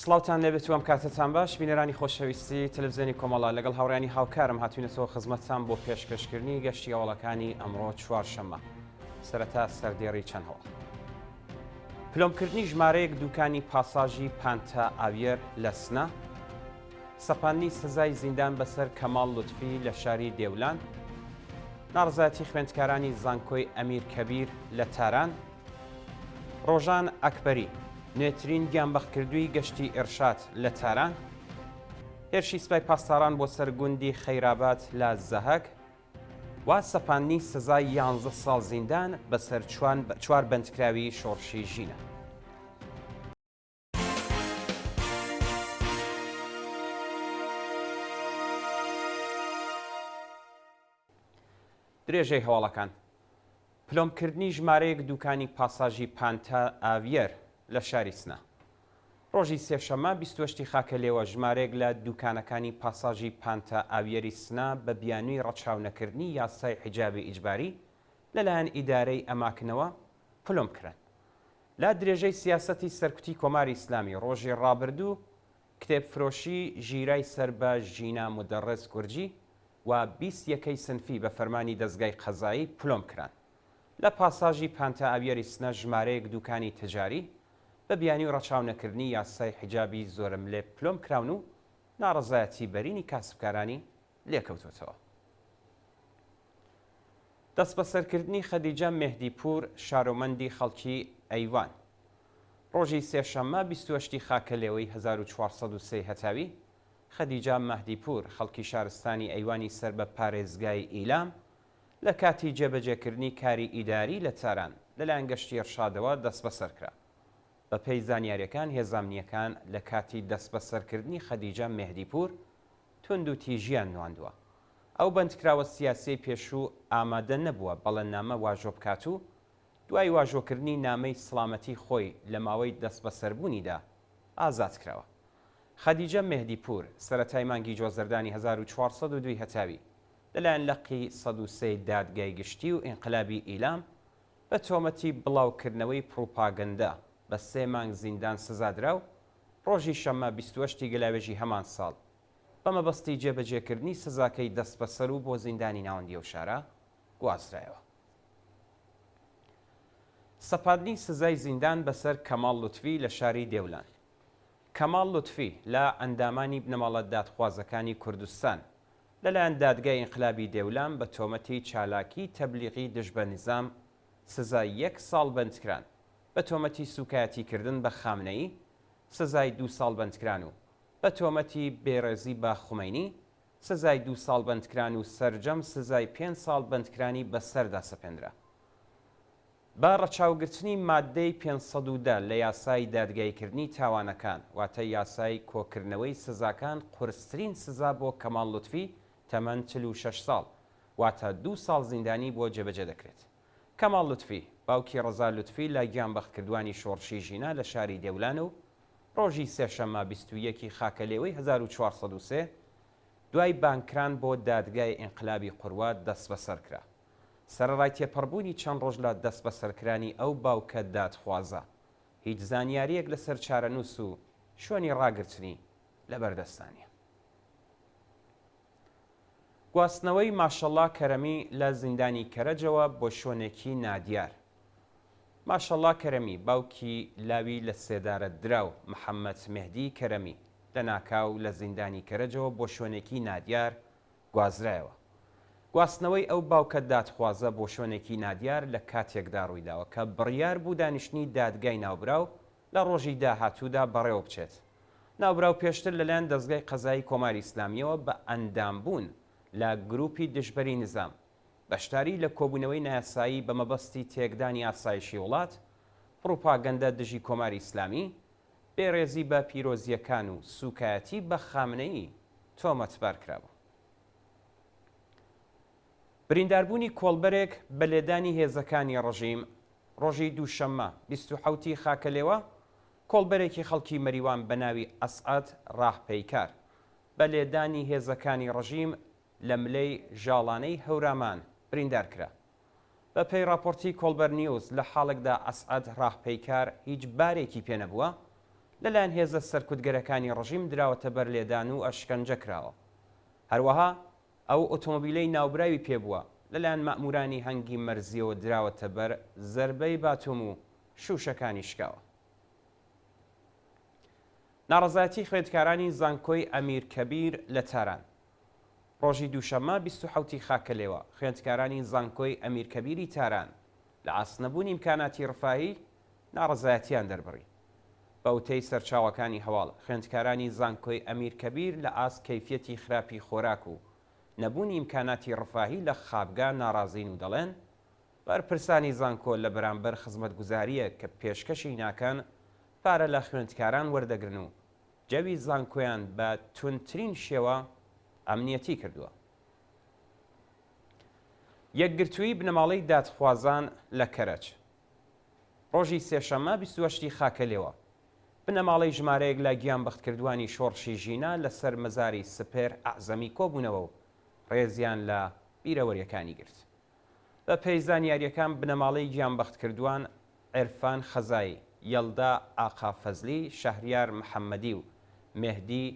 سڵاوتان لێبێت و ئەم کاتتان باش بینەرانی خۆشەویستی تەلەڤیزیۆنی کۆمەڵا لەگەڵ هاوڕێنی هاوکارم هاتوینەتەوە خزمەتتان بۆ پێشکەشکردنی گەشتی هەوڵەکانی ئەمڕۆ چوارشەممە سەرەتا سەردێڕی چەند هەوڵ پلۆمکردنی ژمارەیەک دوکانی پاساژی پانتا ئاویێر لە سنە سەپاندنی سزای زیندان بەسەر کەماڵ لوتفی لە شاری دێولان ناڕزایەتی خوێندکارانی زانکۆی ئەمیر کەبیر لە تاران ڕۆژان ئەکبەری نوێترین گیانبەختکردووی گەشتی ئێرشاد لە تاران هێرشی سوپای پاسداران بۆ سەرگوندی خەیراباد لە زەهەک وا سەپاندنی سزای 11 ساڵ زیندان بەسەر چوار بەندکراوی شۆڕشی ژینە. درێژەی هەواڵەکان پلۆمکردنی ژمارەیەک دوکانی پاساژی پانتا ئاویێر لە شاری سنە ڕۆژی سێشەممە 28 خاکە لێوە ژمارەیەک لە دوکانەکانی پاساژی پانتا ئاویێری سنە بە بیانووی ڕەچاونەکردنی یاسای حیجابی ئیجباری لەلایەن ئیدارەی ئەماکنەوە پلۆم کرن. لا درێژەی سیاسەتی سەرکوتی کۆماری ئیسلامی ڕۆژی ڕابردوو کتێبفرۆشی ژیرای سەر بە ژینا مودەڕێز گورجی و 21 سنفی بە فەرمانی دەستگای قەزایی پلۆم کران. لە پاساژی پانتا ئاویێری سنە ژمارەیەک دوکانی تجاری بە بیانی ڕەچاونەکردنی یاسای حیجابی زۆرم لێ پلۆم کراون و ناڕزایەتی بەرینی کاسبکارانی لێکەوتوتەوە. دەست بەسەرکردنی خەدیجە مێهدیپور شارۆمەندی خەڵکی ئەیوان ڕۆژی سێشەممە 28 خاکە لێوەی 1403 هەتاوی خەدیجە مەهدیپور خەڵکی شارستانی ئەیوانی سەر بە پارێزگای ئیلام لە کاتی جێبەجێکردنی کاری ئیداری لە تاران لەلایەن گەشتی ئێرشادەوە دەست بەسەرکرا. بە پێی زانیاریەکان هێزانامنیەکان لە کاتی دەست بەسەرکردنی خەدیجە مێهدیپور تونند و تیژیان نواندووە. ئەو بەندکراوە سیاسی پێشوو ئامادە نەبووە بەڵەنامە واژۆ بکات و دوای واژۆکردنی نامەی سڵامەتی خۆی لە ماوەی دەست بەسەربوونیدا ئازاد کراوە. خەدیجە مێهدیپور سەرەتای مانگی جۆزەردانی 1402 هەتاوی لەلایەن لەقی 103 دادگای گشتی و ئینقلابی ئیلام بە تۆمەتی بڵاوکردنەوەی پروپاگەندا بە 3 مانگ زیندان سزادرا و ڕۆژی شەممە 28 گەلاوێژی هەمان ساڵ بە مەبەستی جێبەجێکردنی سزاکەی دەست بەسەر و بۆ زیندانی ناوەندی و شارە گوازرایەوە. سەپاندنی سزای زیندان بەسەر کەماڵ لوتفی لە شاری دێولان. کەماڵ لوتفی لە ئەندامانی بنەماڵە دادخوازەکانی کوردستان لەلایەن دادگای ئینقلابی دێولان بە تۆمەتی چالاکی تەبلیغی دژ بە نظام سزای 1 ساڵ بەندکران بە تۆمەتی سوکایەتیکردن بە خامنەیی سزای 2 ساڵ بەندکران و بە تۆمەتی بێڕێزی بە خومەینی سزای 2 ساڵ بەندکران و سەرجەم سزای 5 ساڵ بەندکرانی بەسەردا سەپێنرا. با ڕەچاوگرتنی مادەی 510 لە یاسای دادگایکردنی تاوانەکان واتە یاسای کۆکردنەوەی سزاکان قورسترین سزا بۆ کەماڵ لوتفی تەمەن 46 ساڵ واتە 2 ساڵ زیندانی بۆ جێبەجێ دەکرێت. کەماڵ لوتفی باوکی ڕەزا لوتفی لە گیانبەختکردوانی شۆڕشی ژینە لە شاری دێولان و ڕۆژی سێشەممە 21 خاکە لێوەی 1403 دوای بانکران بۆ دادگای ئینقلابی قوروە دەست بەسەرکرا. سەرەڕای تێپەڕبوونی چەند ڕۆژ لە دەست بەسەرکرانی ئەو باوکە دادخوازە هیچ زانیاریەک لەسەر چارەنووس و شوێنی ڕاگرتنی لە بەردەستانیە. گواستنەوەی ماشەڵڵا کەرەمی لە زیندانی کەرەجەوە بۆ شوێنێکی نادیار. ماشەڵڵا کەرەمی باوکی لاوی لە سێدارە دراو محەممەد مێهدی کەرەمی لە ناکاو لە زیندانی کەرەجەوە بۆ شوێنێکی نادیار گوازرایەوە. گواستنەوەی ئەو باوکە دادخوازە بۆ شوێنێکی نادیار لە کاتێکدا ڕوویداوە کە بڕیار بوو دانیشتنی دادگای ناوبراو لە ڕۆژی داهاتوودا بەڕێوە بچێت. ناوبراو پێشتر لەلایەن دەستگای قەزایی کۆماری ئیسلامیەوە بە ئەندامبوون لە گروپی دژبەری نظام بەشداری لە کۆبوونەوەی نایاسایی بە مەبەستی تێکدانی ئاسایشی وڵات پروپاگەندە دژی کۆماری ئیسلامی بێڕێزی بە پیرۆزیەکان و سوکایەتی بە خامنەیی تۆمەتبار کرابوو. برینداربوونی کۆڵبەرێک بە لێدانی هێزەکانی ڕژیم ڕۆژی دووشەممە 27 خاکە لێوە کۆڵبەرێکی خەڵکی مەریوان بە ناوی ئەسعەد ڕاهپەیکار بە لێدانی هێزەکانی ڕژیم لە ملەی ژاڵانەی هەورامان بریندار کرا. بە پێی راپۆرتی کۆڵبەر نیوز لە حاڵێکدا ئەسعەد ڕاهپەیکار هیچ بارێکی پێ نەبووە لەلایەن هێزە سەرکوتگەرەکانی ڕژیم دراوەتە بەر لێدان و ئەشکەنجە کراوە. هەروەها ئەو ئۆتۆمۆبیلەی ناوبراوی پێبووە لەلایەن مەئمورانی هەنگی مەرزیەوە دراوەتە بەر زەربەی باتوم و شوشەکانی شکاوە. ناڕەزایەتی خوێندکارانی زانکۆی ئەمیر کەبیر لە تاران. ڕۆژی دووشەممە 27 خاکەلێوە خوێندکارانی زانکۆی ئەمیر کەبیری تاران لە ئاسنەبوونی ئیمکاناتی ڕفاهی ناڕەزایەتیان دەربڕی. بە وتەی سەرچاوەکانی هەواڵ خوێندکارانی زانکۆی ئەمیر کەبیر لە ئاست کەیفیەتی خراپی خۆراک و نەبوونی ئیمکاناتی ڕفاهی لە خابگا ناڕازین و دەڵێن بەرپرسانی زانکۆ لە بەرامبەر خزمەتگوزاریە کە پێشکەشی ناکەن پارە لە خوێندکاران وەردەگرن و جەوی زانکۆیان بە توندترین شێوە ئەمنیەتی کردووە. یەکگرتووی بنەماڵەی دادخوازان لە کەرەج. ڕۆژی سێشەممە 28 خاکەلێوە بنەماڵەی ژمارەیەک لە گیان بەختکردوانی شۆڕشی ژینە لەسەر مەزاری سپێر ئەعزەمی کۆبوونەوە و ڕێزیان لە بیرەوەریەکانی گرت. بە پێی زانیاریەکان بنەماڵەی گیان بەختکردوان عێرفان خەزایی، یەڵدا ئاقا فەزلی، شەهریار محەممەدی و مێهدی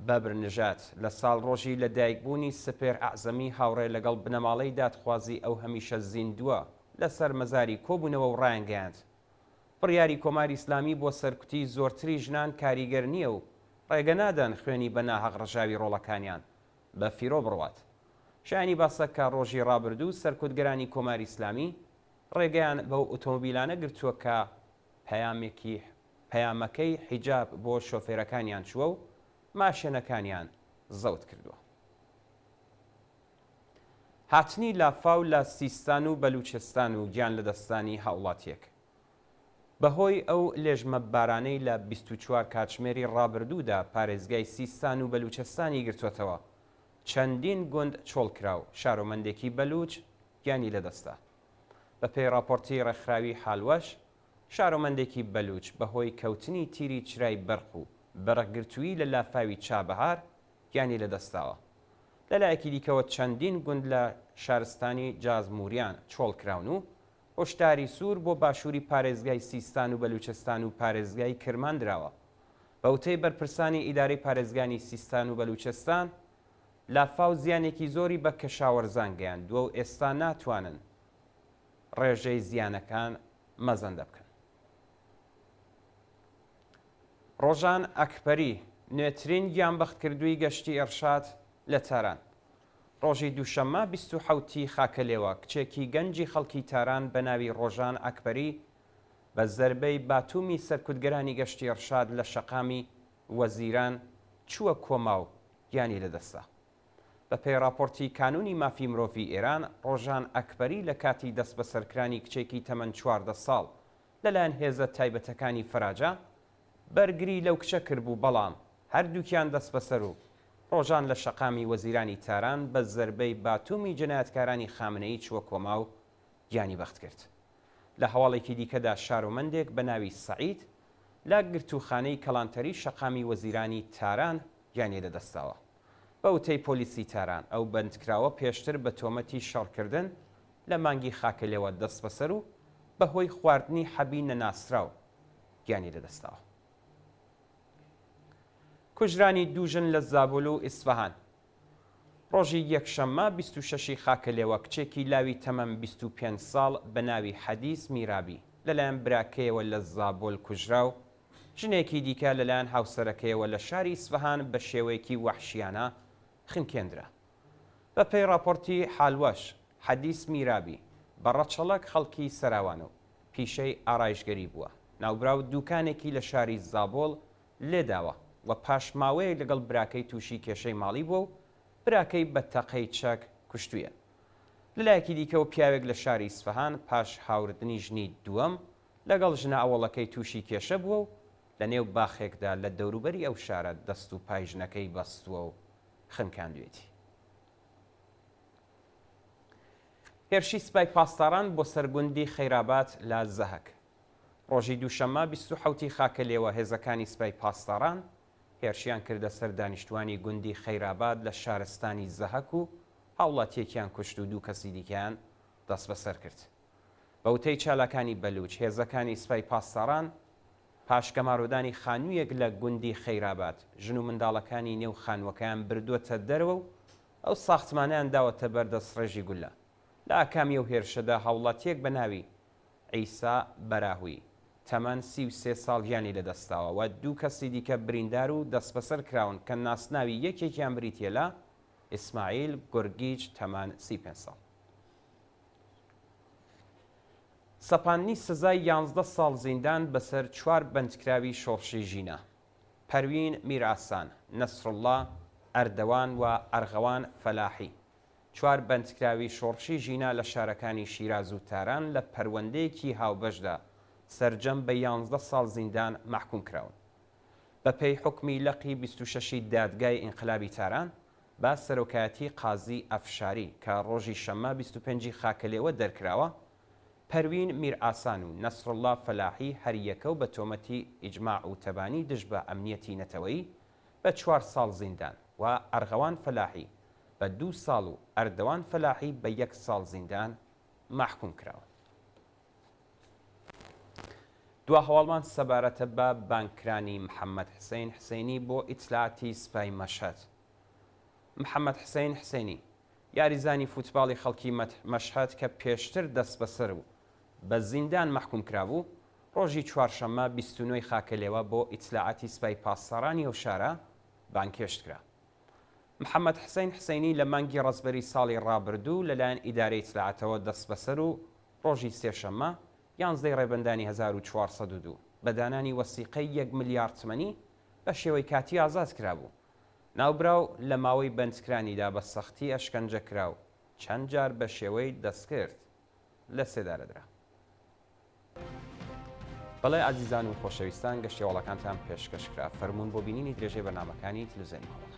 بەبرنژات لە ساڵ ڕۆژی لە دایکبوونی سپێر ئەعزەمی هاوڕێ لەگەڵ بنەماڵەی دادخوازی ئەو هەمیشە زیندووە لەسەر مەزاری کۆبوونەوە و ڕایانگەیاند. بڕیاری کۆماری ئیسلامی بۆ سەرکوتی زۆرتری ژنان کاریگەر نییە و ڕێگە نادەن خوێنی بە ناحەق ڕژاوی ڕۆڵەکانیان بە فیرۆ بڕوات. شایانی باسە کە ڕۆژی ڕابردوو سەرکوتگەرانی کۆماری ئیسلامی ڕێگەیان بەو ئۆتۆمۆبیلانە گرتووە کە پەیامەکەی حیجاب بۆ شۆفێرەکانیان چووە و ماشێنەکانیان زەوت کردووە. هاتنی لافاو لە سیستان و بەلوچستان و گیان لە دەستانی هاوڵاتیەک. بەهۆی ئەو لێژمە بارانەی لە 24 کاتژمێری ڕابردوودا پارێزگای سیستان و بەلوچستانی گرتووەتەوە چەندین گوند چۆڵکراو شارۆمەندێکی بەلوچ گیانی لەدەستا. بە پێی راپۆرتی ڕێکخراوی حالوەش شارۆمەندێکی بەلوچ بەهۆی کەوتنی تیری چرای بەرق و بەرەگرتووی لە لافاوی چابەهار گیانی لەدەستاوە. لەلایەکی دیکەوە چەندین گوند لە شارستانی جازموریان چۆڵکراون و هۆشداری سوور بۆ باشووری پارێزگای سیستان و بەلوچستان و پارێزگای کرمان دراوە. بەوتەی بەرپرسانی ئیدارەی پارێزگانی سیستان و بەلوچستان لافاو زیانێکی زۆری بە کەشاوەرزان گەیاندووە و ئێستا ناتوانن ڕێژەی زیانەکان مەزەندە بکەن. ڕۆژان ئەکبەری نوێترین گیانبەختکردووی گەشتی ئەرشاد لە تاران. ڕۆژی دووشەممە 27 خاکەلێوە کچێکی گەنجی خەڵکی تاران بە ناوی ڕۆژان ئەکبەری بە زەربەی باتومی سەرکوتگەرانی گەشتی ئەرشاد لە شەقامی وەزیران چووە کۆما و گیانی لەدەستا. بە پێی راپۆرتی کانونی مافی مرۆڤی ئێران ڕۆژان ئەکبەری لە کاتی دەست بە سەرکرانی کچێکی تەمەن 14 ساڵ لەلایەن هێزە تایبەتەکانی فەراجا بەرگری لەو کچە کردبوو، بەڵام هەردووکیان دەست بەسەر و ڕۆژان لە شەقامی وەزیرانی تاران بە زەربەی باتومی جەنایەتکارانی خامنەیی چووە کۆما و گیانی بەخت کرد. لە هەواڵێکی دیکەدا شارۆمەندێک بە ناوی سەعید لە گرتوخانەی کەڵانتەری شەقامی وەزیرانی تاران گیانی لەدەستاوە. بە وتەی پۆلیسی تاران ئەو بەندکراوە پێشتر بە تۆمەتی شەڕکردن لە مانگی خاکەلێوە دەست بەسەر و بەهۆی خواردنی حەبی نەناسراو گیانی لەدەستاوە. کوژرانی دووژن لە زابل و ئیسفەهان. ڕۆژی یەکشەممە 26 خاکەلێوە کچێکی لاوی تەمەن 25 ساڵ بە ناوی حەدیس میرابی لەلایەن براکەیەوە لە زابل کوژرا و ژنێکی دیکە لەلایەن هاوسەرەکەیەوە لە شاری ئیسفەهان بە شێوەیەکی وەحشیانە خنکێنرا. بە پێی راپۆرتی حالوەش حەدیس میرابی بە ڕەچەڵەک خەڵکی سەراوان و پیشەی ئارایشگەری بووە. ناوبراو دوکانێکی لە شاری زابۆڵ لێداوە و پاش ماوەیەک لەگەڵ براکەی تووشی کێشەی ماڵی بووە و براکەی بە تەقەی چەک کوشتوویە. لەلایەکی دیکەوە پیاوێک لە شاری ئیسفەهان پاش هاوردنی ژنی دووەم لەگەڵ ژنە ئەوڵەکەی تووشی کێشە بووە و لە نێو باخێکدا لە دەوروبەری ئەو شارە دەست و پای ژنەکەی بەستووە و خنکاندوێتی. هێرشی سپای پاسداران بۆ سەرگوندی خەیرابات لە زەهەک. ڕۆژی دووشەممە 27 خاکەلێوە هێزەکانی سپای پاسداران هێرشیان کردە سەر دانیشتوانی گوندی خەیرابات لە شارستانی زەهەک و هاوڵاتیەکیان کوشت و دوو کەسی دیکەیان دەست بەسەر کرد. بە وتەی چالاکانی بەلوچ هێزەکانی سپای پاسداران پاشکەماڕۆدانی خانوویەک لە گوندی خەیراباد ژن و منداڵەکانی نێو خانوەکەیان بردووەتە دەرەوە و ئەو ساختمانیان داوەتە بەردەست ڕێژی گولە لە ئاکامی و هێرشەدا هەوڵاتیەک بە ناوی عیسا بەراهووی تەمەەن 33 ساڵ گیانی لەدەستاوە و دوو کەسی دیکە بریندار و دەست بەسەر کراون کە ناسناوی یەکێکیان بریتە ئیسماعیل گورگیچ تەمەەن 35 ساڵ. سەپاندنی سزای 11 ساڵ زیندان بەسەر 4 بەندکراوی شۆڕشی ژینە. پەروین میرئاسان، نەسڕوڵڵا، ئەردەوان و ئەرغەوان فەلاحی. 4 بەندکراوی شۆڕشی ژینە لە شارەکانی شیراز و تاران لە پەروەندەیەکی هاوبەشدا سەرجەم بە 11 ساڵ زیندان مەحکوم کراون. بە پێی حکمی لەقی 26 دادگای ئینقلابی تاران با سەرۆکایەتی قازی ئەفشاری کە ڕۆژی شەممە 25 خاکەلێوە دەرکراوە، پەروین میرئاسان و نەسڕوڵڵا فەلاحی هەریەکە و بە تۆمەتی ئیجماع و تەبانی دژ بە ئەمنیەتی نەتەوەیی بە 4 ساڵ زیندان و ئەرغەوان فەلاحی بە 2 ساڵ و ئەردەوان فەلاحی بە 1 ساڵ زیندان مەحکوم کراوە. دوا هەواڵمان سەبارەتە بە بانکرانی محەممەد حسین حسینی بۆ ئیتلاعاتی سپای مەشهەد. محەممەد حسین حسینی یاریزانی فوتباڵی خەڵکی مەشهەد کە پێشتر دەست بەسەر و بە زیندان مەحکوم کرابوو ڕۆژی چوارشەممە 29 خاکەلێوە بۆ ئیتلاعاتی سپای پاسەڕانی ئەو شارە بانکێشت کرا. محەممەد حسین حسینی لە مانگی ڕەزبەری ساڵی ڕابردوو لەلایەن ئیدارەی ئیتلاعاتەوە دەست بەسەر و ڕۆژی سێشەممە 11 ڕێبەندانی 1402 بە دانانی وەسیقەی 1 ملیارد تمەنی بە شێوەی کاتی ئازاد کرابوو. ناوبراو لە ماوەی بەندکرانیدا بە سەختی ئەشکەنجە کراو چەند جار بە شێوەی دەستکرد لە سێدارەدرا. بەڵێ ئازیزان و خۆشەویستان گەشتیاوەڵەکانتان پێشکەشکرا فەرموون بۆ بینینی درێژەی بەرنامەکانی تلڤیزیۆنی کۆڵەخ.